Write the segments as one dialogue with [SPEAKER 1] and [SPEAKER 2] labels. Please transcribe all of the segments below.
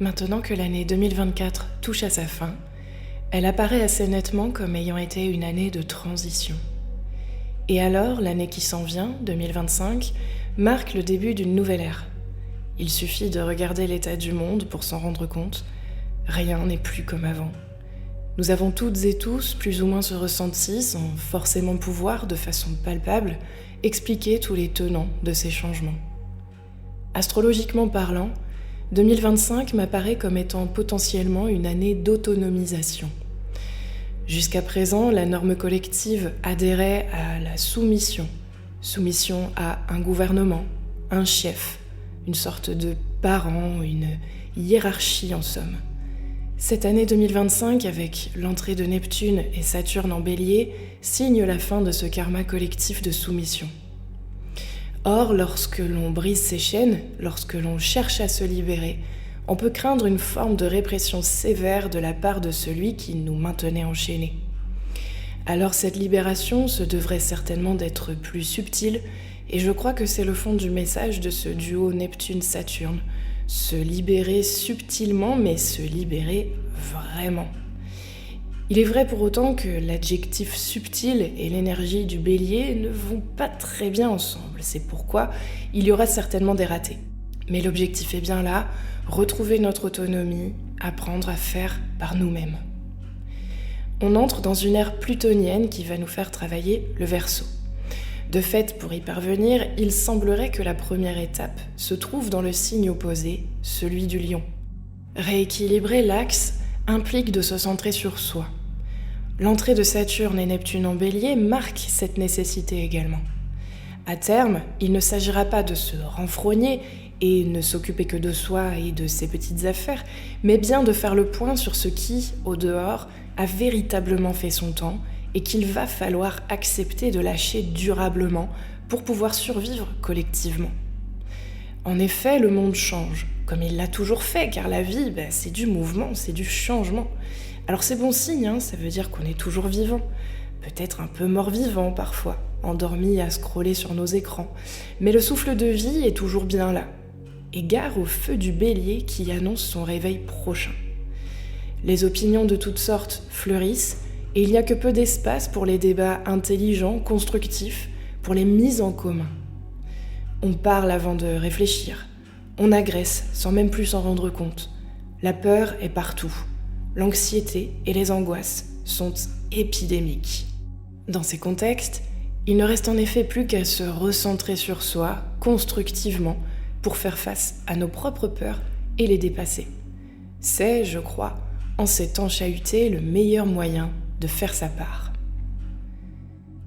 [SPEAKER 1] Maintenant que l'année 2024 touche à sa fin, elle apparaît assez nettement comme ayant été une année de transition. Et alors, l'année qui s'en vient, 2025, marque le début d'une nouvelle ère. Il suffit de regarder l'état du monde pour s'en rendre compte. Rien n'est plus comme avant. Nous avons toutes et tous plus ou moins ce ressenti sans forcément pouvoir, de façon palpable, expliquer tous les tenants de ces changements. Astrologiquement parlant, 2025 m'apparaît comme étant potentiellement une année d'autonomisation. Jusqu'à présent, la norme collective adhérait à la soumission. Soumission à un gouvernement, un chef, une sorte de parent, une hiérarchie en somme. Cette année 2025, avec l'entrée de Neptune et Saturne en Bélier, signe la fin de ce karma collectif de soumission. Or, lorsque l'on brise ses chaînes, lorsque l'on cherche à se libérer, on peut craindre une forme de répression sévère de la part de celui qui nous maintenait enchaînés. Alors cette libération se devrait certainement d'être plus subtile, et je crois que c'est le fond du message de ce duo Neptune-Saturne. Se libérer subtilement, mais se libérer vraiment. Il est vrai pour autant que l'adjectif subtil et l'énergie du bélier ne vont pas très bien ensemble. C'est pourquoi il y aura certainement des ratés. Mais l'objectif est bien là, retrouver notre autonomie, apprendre à faire par nous-mêmes. On entre dans une ère plutonienne qui va nous faire travailler le Verseau. De fait, pour y parvenir, il semblerait que la première étape se trouve dans le signe opposé, celui du Lion. Rééquilibrer l'axe implique de se centrer sur soi. L'entrée de Saturne et Neptune en Bélier marque cette nécessité également. À terme, il ne s'agira pas de se renfrogner et ne s'occuper que de soi et de ses petites affaires, mais bien de faire le point sur ce qui, au dehors, a véritablement fait son temps et qu'il va falloir accepter de lâcher durablement pour pouvoir survivre collectivement. En effet, le monde change, comme il l'a toujours fait, car la vie, c'est du mouvement, c'est du changement. Alors c'est bon signe, ça veut dire qu'on est toujours vivant, peut-être un peu mort-vivant parfois, endormi à scroller sur nos écrans, mais le souffle de vie est toujours bien là. Et gare au feu du bélier qui annonce son réveil prochain. Les opinions de toutes sortes fleurissent, et il n'y a que peu d'espace pour les débats intelligents, constructifs, pour les mises en commun. On parle avant de réfléchir. On agresse sans même plus s'en rendre compte. La peur est partout. L'anxiété et les angoisses sont épidémiques. Dans ces contextes, il ne reste en effet plus qu'à se recentrer sur soi, constructivement, pour faire face à nos propres peurs et les dépasser. C'est, je crois, en ces temps chahutés, le meilleur moyen de faire sa part.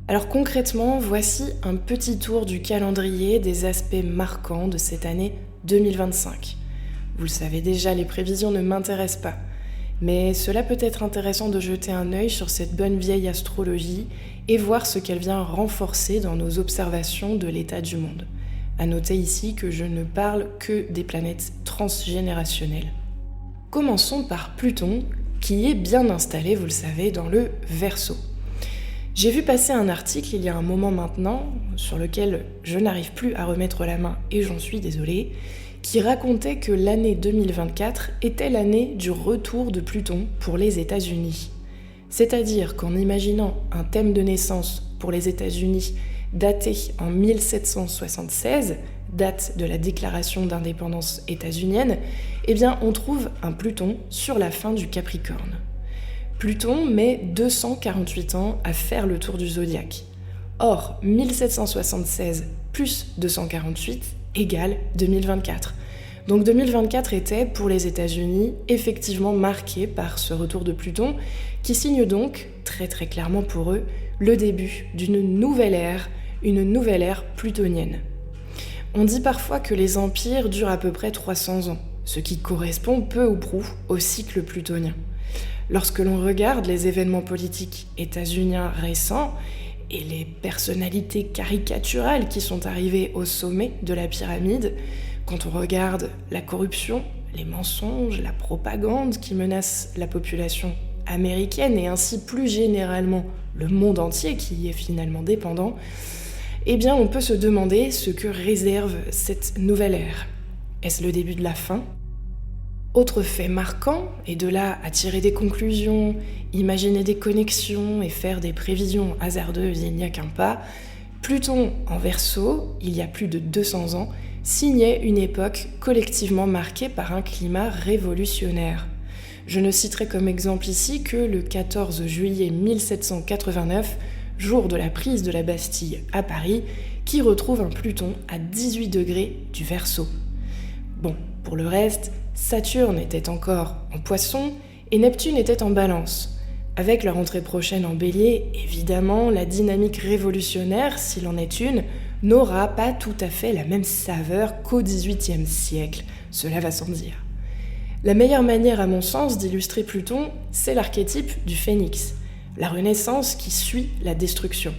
[SPEAKER 1] Alors concrètement, voici un petit tour du calendrier des aspects marquants de cette année 2025. Vous le savez déjà, les prévisions ne m'intéressent pas, mais cela peut être intéressant de jeter un œil sur cette bonne vieille astrologie et voir ce qu'elle vient renforcer dans nos observations de l'état du monde. À noter ici que je ne parle que des planètes transgénérationnelles. Commençons par Pluton, qui est bien installé, vous le savez, dans le Verseau. J'ai vu passer un article il y a un moment maintenant, sur lequel je n'arrive plus à remettre la main et j'en suis désolée, qui racontait que l'année 2024 était l'année du retour de Pluton pour les États-Unis. C'est-à-dire qu'en imaginant un thème de naissance pour les États-Unis daté en 1776, date de la déclaration d'indépendance états-unienne, eh bien on trouve un Pluton sur la fin du Capricorne. Pluton met 248 ans à faire le tour du zodiaque. Or, 1776 plus 248 égale 2024. Donc 2024 était, pour les États-Unis, effectivement marqué par ce retour de Pluton, qui signe donc, très très clairement pour eux, le début d'une nouvelle ère, une nouvelle ère plutonienne. On dit parfois que les empires durent à peu près 300 ans, ce qui correspond peu ou prou au cycle plutonien. Lorsque l'on regarde les événements politiques états-uniens récents et les personnalités caricaturales qui sont arrivées au sommet de la pyramide, quand on regarde la corruption, les mensonges, la propagande qui menacent la population américaine et ainsi plus généralement le monde entier qui y est finalement dépendant, eh bien on peut se demander ce que réserve cette nouvelle ère. Est-ce le début de la fin ? Autre fait marquant, et de là à tirer des conclusions, imaginer des connexions et faire des prévisions hasardeuses, il n'y a qu'un pas, Pluton en Verseau, il y a plus de 200 ans, signait une époque collectivement marquée par un climat révolutionnaire. Je ne citerai comme exemple ici que le 14 juillet 1789, jour de la prise de la Bastille à Paris, qui retrouve un Pluton à 18 degrés du Verseau. Bon, pour le reste, Saturne était encore en Poisson et Neptune était en Balance. Avec leur entrée prochaine en Bélier, évidemment, la dynamique révolutionnaire, s'il en est une, n'aura pas tout à fait la même saveur qu'au XVIIIe siècle, cela va sans dire. La meilleure manière, à mon sens, d'illustrer Pluton, c'est l'archétype du phénix, la renaissance qui suit la destruction.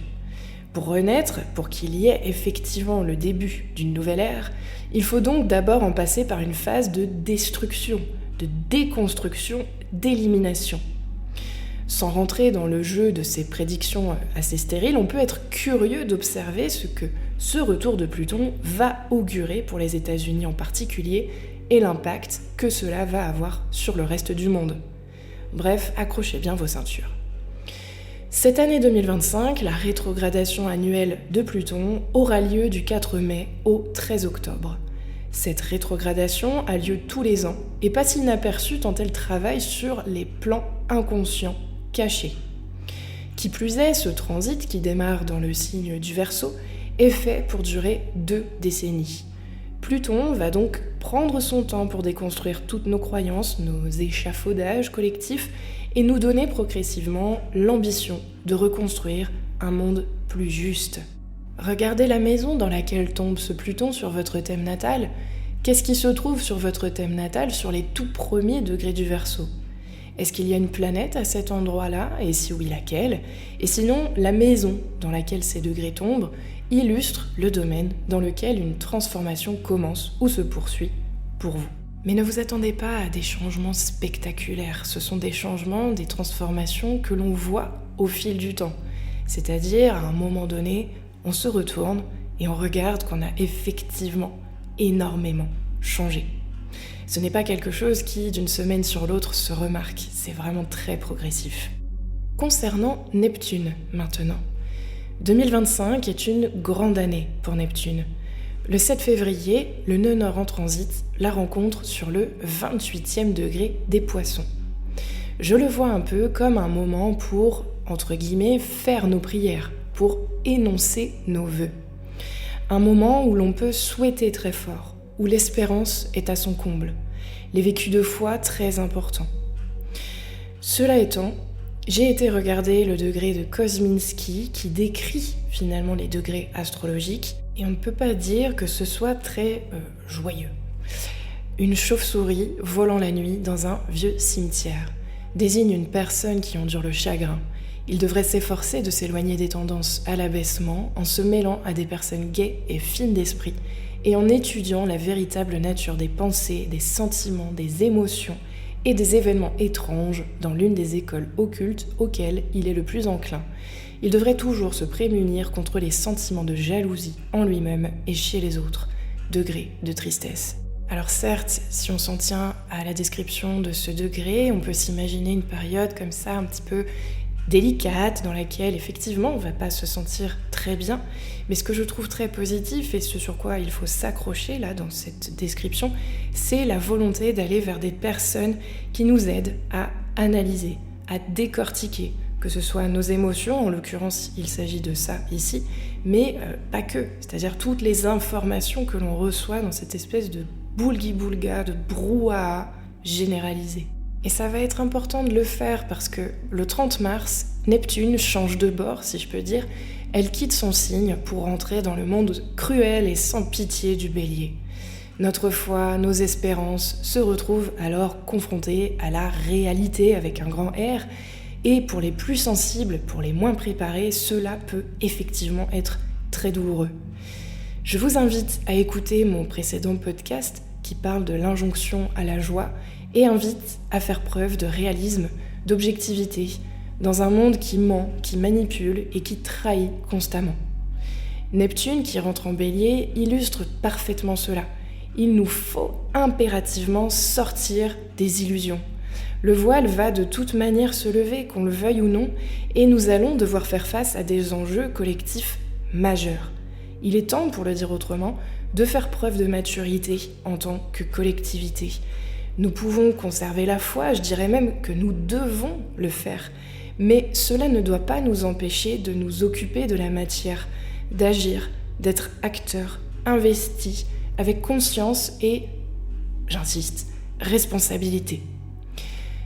[SPEAKER 1] Pour renaître, pour qu'il y ait effectivement le début d'une nouvelle ère, il faut donc d'abord en passer par une phase de destruction, de déconstruction, d'élimination. Sans rentrer dans le jeu de ces prédictions assez stériles, on peut être curieux d'observer ce que ce retour de Pluton va augurer pour les États-Unis en particulier et l'impact que cela va avoir sur le reste du monde. Bref, accrochez bien vos ceintures. Cette année 2025, la rétrogradation annuelle de Pluton aura lieu du 4 mai au 13 octobre. Cette rétrogradation a lieu tous les ans et passe inaperçue tant elle travaille sur les plans inconscients cachés. Qui plus est, ce transit qui démarre dans le signe du Verseau est fait pour durer 2 décennies. Pluton va donc prendre son temps pour déconstruire toutes nos croyances, nos échafaudages collectifs et nous donner progressivement l'ambition de reconstruire un monde plus juste. Regardez la maison dans laquelle tombe ce Pluton sur votre thème natal. Qu'est-ce qui se trouve sur votre thème natal sur les tout premiers degrés du Verseau ? Est-ce qu'il y a une planète à cet endroit-là ? Et si oui, laquelle ? Et sinon, la maison dans laquelle ces degrés tombent illustre le domaine dans lequel une transformation commence ou se poursuit pour vous. Mais ne vous attendez pas à des changements spectaculaires. Ce sont des changements, des transformations que l'on voit au fil du temps. C'est-à-dire, à un moment donné, on se retourne et on regarde qu'on a effectivement énormément changé. Ce n'est pas quelque chose qui, d'une semaine sur l'autre, se remarque. C'est vraiment très progressif. Concernant Neptune, maintenant. 2025 est une grande année pour Neptune. Le 7 février, le nœud nord en transit la rencontre sur le 28e degré des Poissons. Je le vois un peu comme un moment pour, entre guillemets, faire nos prières, pour énoncer nos vœux. Un moment où l'on peut souhaiter très fort, où l'espérance est à son comble, les vécus de foi très importants. Cela étant, j'ai été regarder le degré de Kosminski qui décrit finalement les degrés astrologiques et on ne peut pas dire que ce soit très joyeux. Une chauve-souris volant la nuit dans un vieux cimetière désigne une personne qui endure le chagrin. Il devrait s'efforcer de s'éloigner des tendances à l'abaissement en se mêlant à des personnes gaies et fines d'esprit et en étudiant la véritable nature des pensées, des sentiments, des émotions et des événements étranges dans l'une des écoles occultes auxquelles il est le plus enclin. Il devrait toujours se prémunir contre les sentiments de jalousie en lui-même et chez les autres, degré de tristesse. Alors certes, si on s'en tient à la description de ce degré, on peut s'imaginer une période comme ça un petit peu délicate, dans laquelle effectivement on va pas se sentir très bien, mais ce que je trouve très positif et ce sur quoi il faut s'accrocher là dans cette description, c'est la volonté d'aller vers des personnes qui nous aident à analyser, à décortiquer, que ce soit nos émotions, en l'occurrence il s'agit de ça ici, mais pas que, c'est-à-dire toutes les informations que l'on reçoit dans cette espèce de boulgui-boulga, de brouhaha généralisé. Et ça va être important de le faire parce que le 30 mars, Neptune change de bord, si je peux dire. Elle quitte son signe pour entrer dans le monde cruel et sans pitié du Bélier. Notre foi, nos espérances se retrouvent alors confrontées à la réalité avec un grand R. Et pour les plus sensibles, pour les moins préparés, cela peut effectivement être très douloureux. Je vous invite à écouter mon précédent podcast qui parle de l'injonction à la joie et invite à faire preuve de réalisme, d'objectivité, dans un monde qui ment, qui manipule et qui trahit constamment. Neptune, qui rentre en Bélier, illustre parfaitement cela. il nous faut impérativement sortir des illusions. Le voile va de toute manière se lever, qu'on le veuille ou non, et nous allons devoir faire face à des enjeux collectifs majeurs. Il est temps, pour le dire autrement, de faire preuve de maturité en tant que collectivité. Nous pouvons conserver la foi, je dirais même que nous devons le faire, mais cela ne doit pas nous empêcher de nous occuper de la matière, d'agir, d'être acteurs, investis, avec conscience et, j'insiste, responsabilité.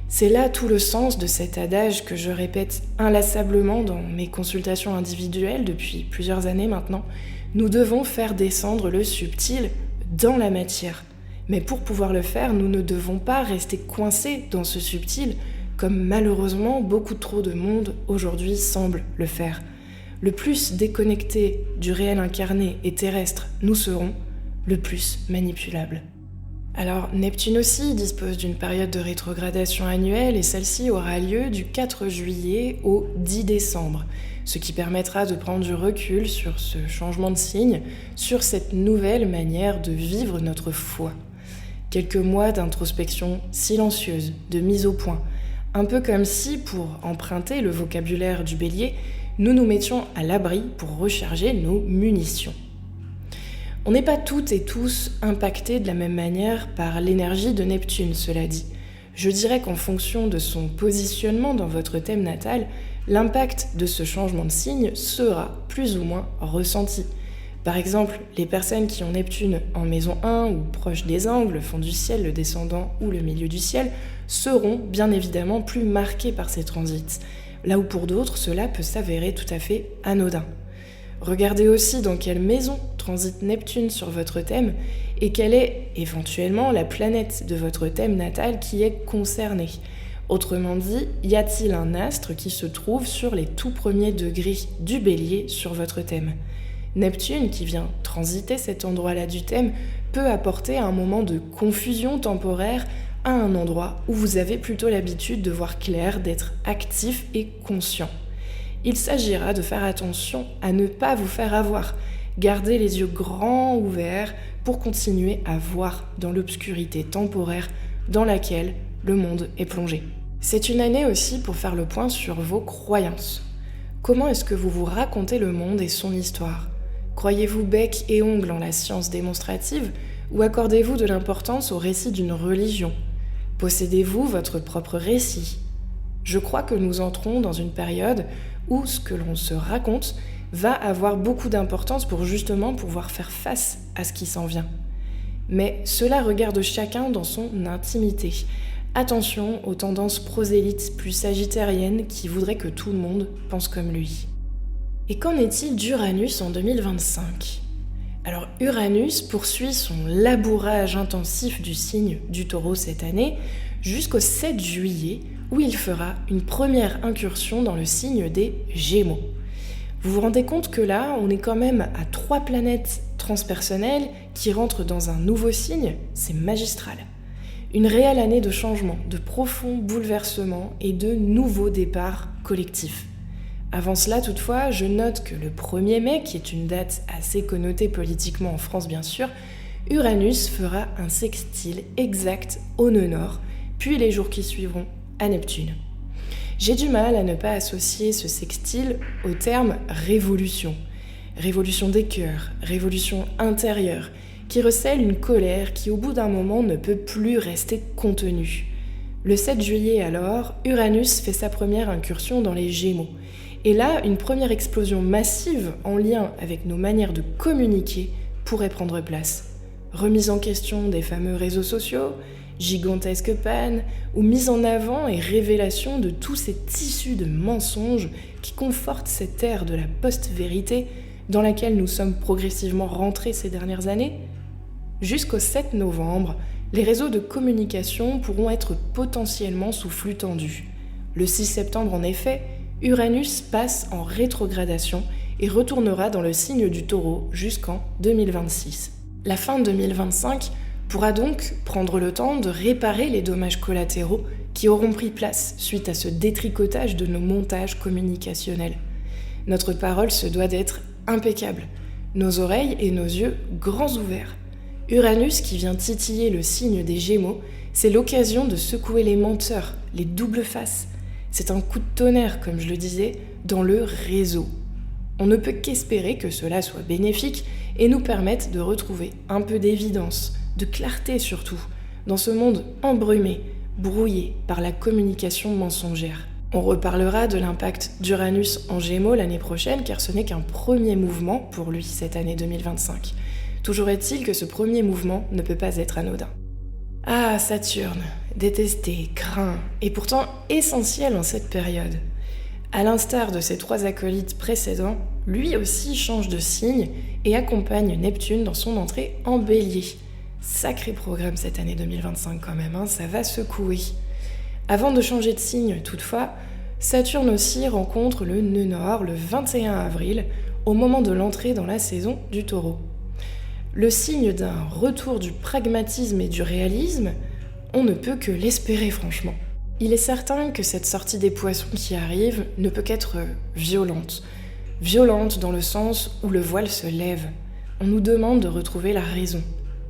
[SPEAKER 1] C'est là tout le sens de cet adage que je répète inlassablement dans mes consultations individuelles depuis plusieurs années maintenant. Nous devons faire descendre le subtil dans la matière. Mais pour pouvoir le faire, nous ne devons pas rester coincés dans ce subtil, comme malheureusement beaucoup trop de monde aujourd'hui semble le faire. Le plus déconnecté du réel incarné et terrestre nous serons, le plus manipulables. Alors, Neptune aussi dispose d'une période de rétrogradation annuelle et celle-ci aura lieu du 4 juillet au 10 décembre, ce qui permettra de prendre du recul sur ce changement de signe, sur cette nouvelle manière de vivre notre foi. Quelques mois d'introspection silencieuse, de mise au point, un peu comme si, pour emprunter le vocabulaire du Bélier, nous nous mettions à l'abri pour recharger nos munitions. On n'est pas toutes et tous impactés de la même manière par l'énergie de Neptune, cela dit. Je dirais qu'en fonction de son positionnement dans votre thème natal, l'impact de ce changement de signe sera plus ou moins ressenti. Par exemple, les personnes qui ont Neptune en maison 1 ou proche des angles, fond du ciel, le descendant ou le milieu du ciel, seront bien évidemment plus marquées par ces transits, là où pour d'autres cela peut s'avérer tout à fait anodin. Regardez aussi dans quelle maison transite Neptune sur votre thème et quelle est éventuellement la planète de votre thème natal qui est concernée. Autrement dit, y a-t-il un astre qui se trouve sur les tout premiers degrés du Bélier sur votre thème ? Neptune, qui vient transiter cet endroit-là du thème, peut apporter un moment de confusion temporaire à un endroit où vous avez plutôt l'habitude de voir clair, d'être actif et conscient. Il s'agira de faire attention à ne pas vous faire avoir. Gardez les yeux grands ouverts pour continuer à voir dans l'obscurité temporaire dans laquelle le monde est plongé. C'est une année aussi pour faire le point sur vos croyances. Comment est-ce que vous vous racontez le monde et son histoire ? Croyez-vous bec et ongle en la science démonstrative ou accordez-vous de l'importance au récit d'une religion ? Possédez-vous votre propre récit ? Je crois que nous entrons dans une période où ce que l'on se raconte va avoir beaucoup d'importance pour justement pouvoir faire face à ce qui s'en vient. Mais cela regarde chacun dans son intimité. Attention aux tendances prosélytes plus sagittariennes qui voudraient que tout le monde pense comme lui. Et qu'en est-il d'Uranus en 2025 ? Alors Uranus poursuit son labourage intensif du signe du Taureau cette année jusqu'au 7 juillet où il fera une première incursion dans le signe des Gémeaux. Vous vous rendez compte que là, on est quand même à 3 planètes transpersonnelles qui rentrent dans un nouveau signe, c'est magistral. Une réelle année de changement, de profonds bouleversements et de nouveaux départs collectifs. Avant cela, toutefois, je note que le 1er mai, qui est une date assez connotée politiquement en France bien sûr, Uranus fera un sextile exact au nœud nord, puis les jours qui suivront à Neptune. J'ai du mal à ne pas associer ce sextile au terme révolution. Révolution des cœurs, révolution intérieure, qui recèle une colère qui au bout d'un moment ne peut plus rester contenue. Le 7 juillet alors, Uranus fait sa première incursion dans les Gémeaux. Et là, une première explosion massive en lien avec nos manières de communiquer pourrait prendre place. Remise en question des fameux réseaux sociaux, gigantesque panne, ou mise en avant et révélation de tous ces tissus de mensonges qui confortent cette ère de la post-vérité dans laquelle nous sommes progressivement rentrés ces dernières années. Jusqu'au 7 novembre, les réseaux de communication pourront être potentiellement sous flux tendu. Le 6 septembre, en effet, Uranus passe en rétrogradation et retournera dans le signe du Taureau jusqu'en 2026. La fin 2025 pourra donc prendre le temps de réparer les dommages collatéraux qui auront pris place suite à ce détricotage de nos montages communicationnels. Notre parole se doit d'être impeccable, nos oreilles et nos yeux grands ouverts. Uranus qui vient titiller le signe des Gémeaux, c'est l'occasion de secouer les menteurs, les doubles faces. C'est un coup de tonnerre, comme je le disais, dans le réseau. On ne peut qu'espérer que cela soit bénéfique et nous permette de retrouver un peu d'évidence, de clarté surtout, dans ce monde embrumé, brouillé par la communication mensongère. On reparlera de l'impact d'Uranus en Gémeaux l'année prochaine, car ce n'est qu'un premier mouvement pour lui cette année 2025. Toujours est-il que ce premier mouvement ne peut pas être anodin. Ah, Saturne, détesté, craint, et pourtant essentiel en cette période. À l'instar de ses 3 acolytes précédents, lui aussi change de signe et accompagne Neptune dans son entrée en Bélier. Sacré programme cette année 2025 quand même, ça va secouer. Avant de changer de signe toutefois, Saturne aussi rencontre le nœud nord le 21 avril, au moment de l'entrée dans la saison du Taureau. Le signe d'un retour du pragmatisme et du réalisme, on ne peut que l'espérer franchement. Il est certain que cette sortie des Poissons qui arrive ne peut qu'être violente. Violente dans le sens où le voile se lève. On nous demande de retrouver la raison,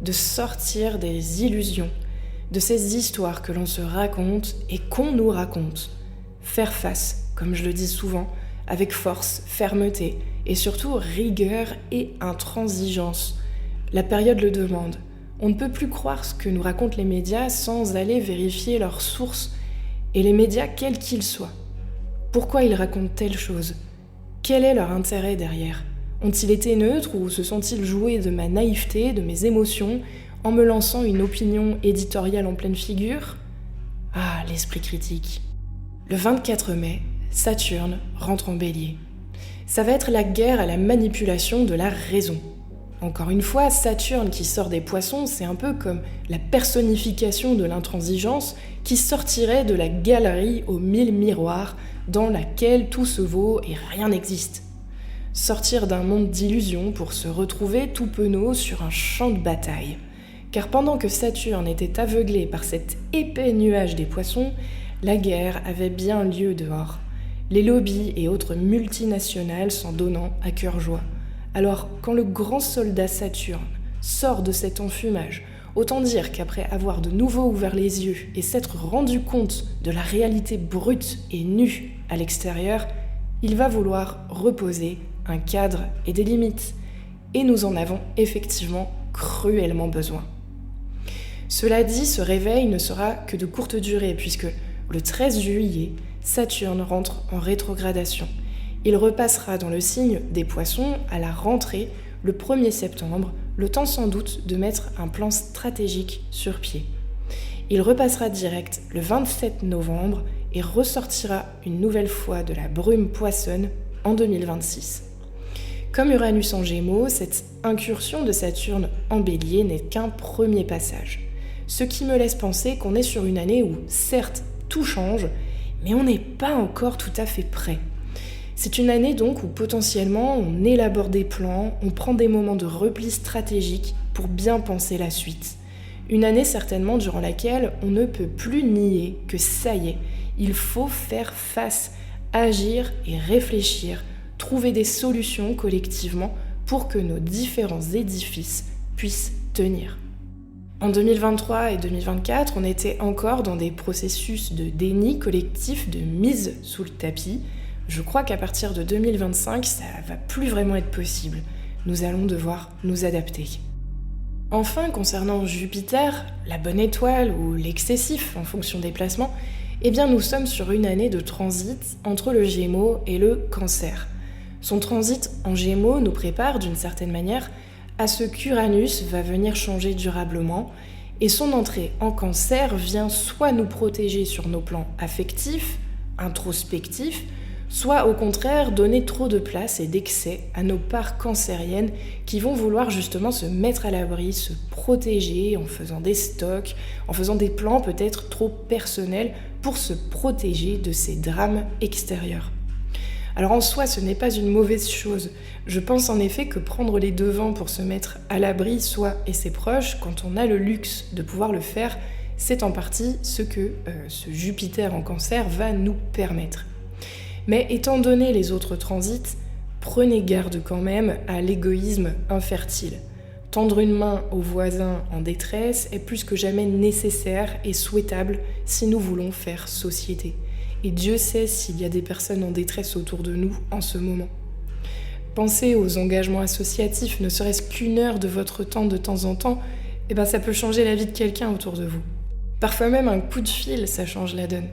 [SPEAKER 1] de sortir des illusions, de ces histoires que l'on se raconte et qu'on nous raconte. Faire face, comme je le dis souvent, avec force, fermeté et surtout rigueur et intransigeance. La période le demande. On ne peut plus croire ce que nous racontent les médias sans aller vérifier leurs sources, et les médias quels qu'ils soient. Pourquoi ils racontent telle chose ? Quel est leur intérêt derrière ? Ont-ils été neutres ou se sont-ils joués de ma naïveté, de mes émotions, en me lançant une opinion éditoriale en pleine figure ? Ah, l'esprit critique. Le 24 mai, Saturne rentre en Bélier. Ça va être la guerre à la manipulation de la raison. Encore une fois, Saturne qui sort des Poissons, c'est un peu comme la personnification de l'intransigeance qui sortirait de la galerie aux 1000 miroirs dans laquelle tout se vaut et rien n'existe. Sortir d'un monde d'illusions pour se retrouver tout penaud sur un champ de bataille. Car pendant que Saturne était aveuglé par cet épais nuage des Poissons, la guerre avait bien lieu dehors. Les lobbies et autres multinationales s'en donnant à cœur joie. Alors, quand le grand soldat Saturne sort de cet enfumage, autant dire qu'après avoir de nouveau ouvert les yeux et s'être rendu compte de la réalité brute et nue à l'extérieur, il va vouloir reposer un cadre et des limites. Et nous en avons effectivement cruellement besoin. Cela dit, ce réveil ne sera que de courte durée, puisque le 13 juillet, Saturne rentre en rétrogradation. Il repassera dans le signe des Poissons à la rentrée le 1er septembre, le temps sans doute de mettre un plan stratégique sur pied. Il repassera direct le 27 novembre et ressortira une nouvelle fois de la brume poissonne en 2026. Comme Uranus en Gémeaux, cette incursion de Saturne en Bélier n'est qu'un premier passage. Ce qui me laisse penser qu'on est sur une année où, certes, tout change, mais on n'est pas encore tout à fait prêt. C'est une année donc où potentiellement on élabore des plans, on prend des moments de repli stratégique pour bien penser la suite. Une année certainement durant laquelle on ne peut plus nier que ça y est, il faut faire face, agir et réfléchir, trouver des solutions collectivement pour que nos différents édifices puissent tenir. En 2023 et 2024, on était encore dans des processus de déni collectif, de mise sous le tapis. Je crois qu'à partir de 2025, ça va plus vraiment être possible. Nous allons devoir nous adapter. Enfin, concernant Jupiter, la bonne étoile ou l'excessif en fonction des placements, eh bien nous sommes sur une année de transit entre le Gémeaux et le Cancer. Son transit en Gémeaux nous prépare d'une certaine manière à ce qu'Uranus va venir changer durablement et son entrée en Cancer vient soit nous protéger sur nos plans affectifs, introspectifs, soit au contraire donner trop de place et d'excès à nos parts cancériennes qui vont vouloir justement se mettre à l'abri, se protéger en faisant des stocks, en faisant des plans peut-être trop personnels pour se protéger de ces drames extérieurs. Alors en soi, ce n'est pas une mauvaise chose. Je pense en effet que prendre les devants pour se mettre à l'abri, soi et ses proches, quand on a le luxe de pouvoir le faire, c'est en partie ce que ce Jupiter en Cancer va nous permettre. Mais étant donné les autres transits, prenez garde quand même à l'égoïsme infertile. tendre une main aux voisins en détresse est plus que jamais nécessaire et souhaitable si nous voulons faire société. Et Dieu sait s'il y a des personnes en détresse autour de nous en ce moment. Pensez aux engagements associatifs, ne serait-ce qu'une heure de votre temps de temps en temps, ça peut changer la vie de quelqu'un autour de vous. Parfois même un coup de fil, ça change la donne.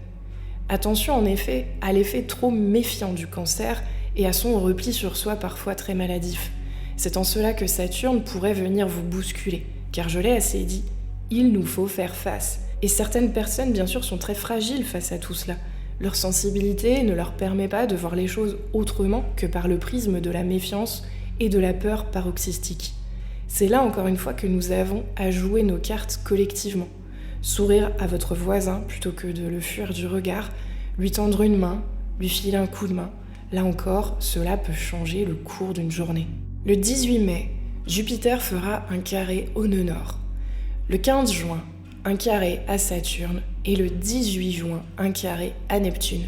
[SPEAKER 1] Attention en effet à l'effet trop méfiant du cancer et à son repli sur soi parfois très maladif. C'est en cela que Saturne pourrait venir vous bousculer, car je l'ai assez dit, il nous faut faire face. Et certaines personnes, bien sûr, sont très fragiles face à tout cela. Leur sensibilité ne leur permet pas de voir les choses autrement que par le prisme de la méfiance et de la peur paroxystique. C'est là encore une fois que nous avons à jouer nos cartes collectivement. Sourire à votre voisin plutôt que de le fuir du regard, lui tendre une main, lui filer un coup de main. Là encore, cela peut changer le cours d'une journée. Le 18 mai, Jupiter fera un carré au nœud nord. Le 15 juin, un carré à Saturne et le 18 juin, un carré à Neptune.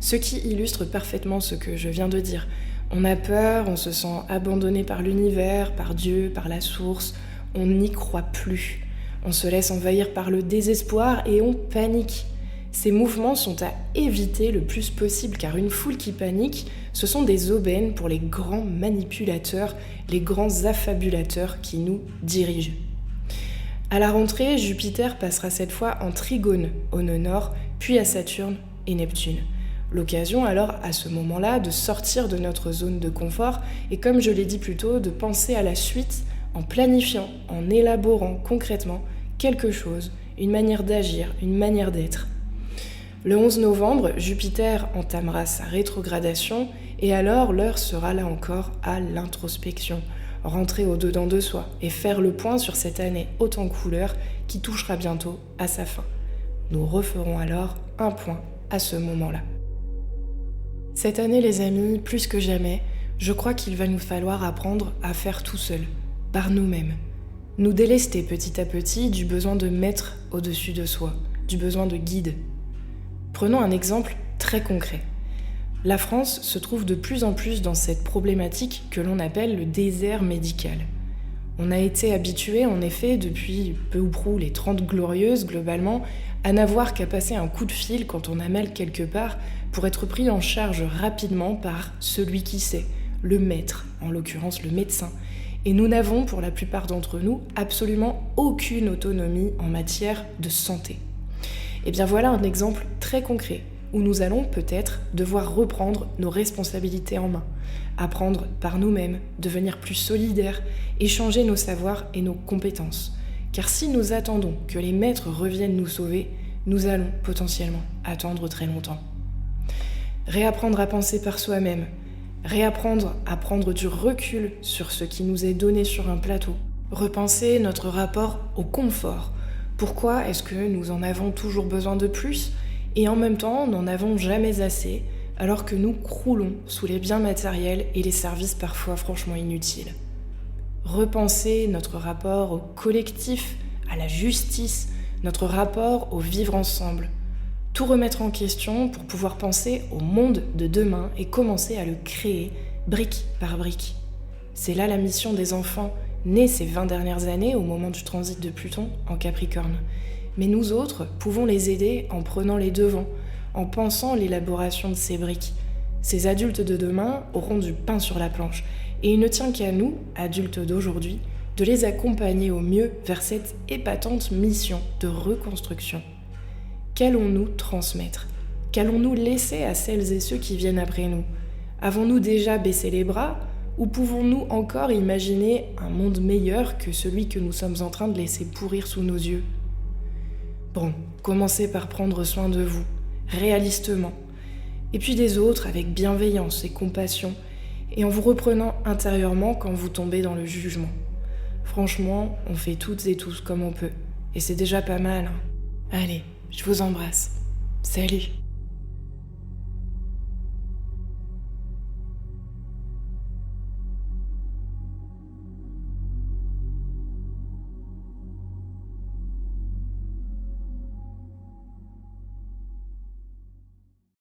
[SPEAKER 1] Ce qui illustre parfaitement ce que je viens de dire. On a peur, on se sent abandonné par l'univers, par Dieu, par la source, on n'y croit plus. On se laisse envahir par le désespoir et on panique. Ces mouvements sont à éviter le plus possible car une foule qui panique, ce sont des aubaines pour les grands manipulateurs, les grands affabulateurs qui nous dirigent. À la rentrée, Jupiter passera cette fois en trigone au nœud nord, puis à Saturne et Neptune. L'occasion alors à ce moment-là de sortir de notre zone de confort et comme je l'ai dit plus tôt, de penser à la suite en planifiant, en élaborant concrètement quelque chose, une manière d'agir, une manière d'être. Le 11 novembre, Jupiter entamera sa rétrogradation et alors l'heure sera là encore à l'introspection, rentrer au-dedans de soi et faire le point sur cette année haute en couleurs qui touchera bientôt à sa fin. Nous referons alors un point à ce moment-là. Cette année les amis, plus que jamais, je crois qu'il va nous falloir apprendre à faire tout seul, par nous-mêmes. Nous délester petit à petit du besoin de maître au-dessus de soi, du besoin de guide. Prenons un exemple très concret. La France se trouve de plus en plus dans cette problématique que l'on appelle le désert médical. On a été habitué, en effet, depuis peu ou prou les 30 glorieuses, globalement, à n'avoir qu'à passer un coup de fil quand on a mal quelque part pour être pris en charge rapidement par celui qui sait, le maître, en l'occurrence le médecin. Et nous n'avons, pour la plupart d'entre nous, absolument aucune autonomie en matière de santé. Et bien voilà un exemple très concret où nous allons peut-être devoir reprendre nos responsabilités en main, apprendre par nous-mêmes, devenir plus solidaires, échanger nos savoirs et nos compétences. Car si nous attendons que les maîtres reviennent nous sauver, nous allons potentiellement attendre très longtemps. Réapprendre à penser par soi-même, réapprendre à prendre du recul sur ce qui nous est donné sur un plateau, repenser notre rapport au confort. Pourquoi est-ce que nous en avons toujours besoin de plus et en même temps n'en avons jamais assez alors que nous croulons sous les biens matériels et les services parfois franchement inutiles. Repenser notre rapport au collectif, à la justice, notre rapport au vivre ensemble. Tout remettre en question pour pouvoir penser au monde de demain et commencer à le créer brique par brique. C'est là la mission des enfants nés ces 20 dernières années au moment du transit de Pluton en Capricorne. Mais nous autres pouvons les aider en prenant les devants, en pensant l'élaboration de ces briques. Ces adultes de demain auront du pain sur la planche et il ne tient qu'à nous, adultes d'aujourd'hui, de les accompagner au mieux vers cette épatante mission de reconstruction. Qu'allons-nous transmettre ? Qu'allons-nous laisser à celles et ceux qui viennent après nous ? Avons-nous déjà baissé les bras ? Ou pouvons-nous encore imaginer un monde meilleur que celui que nous sommes en train de laisser pourrir sous nos yeux ? Bon, commencez par prendre soin de vous, réalistement, et puis des autres avec bienveillance et compassion, et en vous reprenant intérieurement quand vous tombez dans le jugement. Franchement, on fait toutes et tous comme on peut, et c'est déjà pas mal. Allez, je vous embrasse. Salut!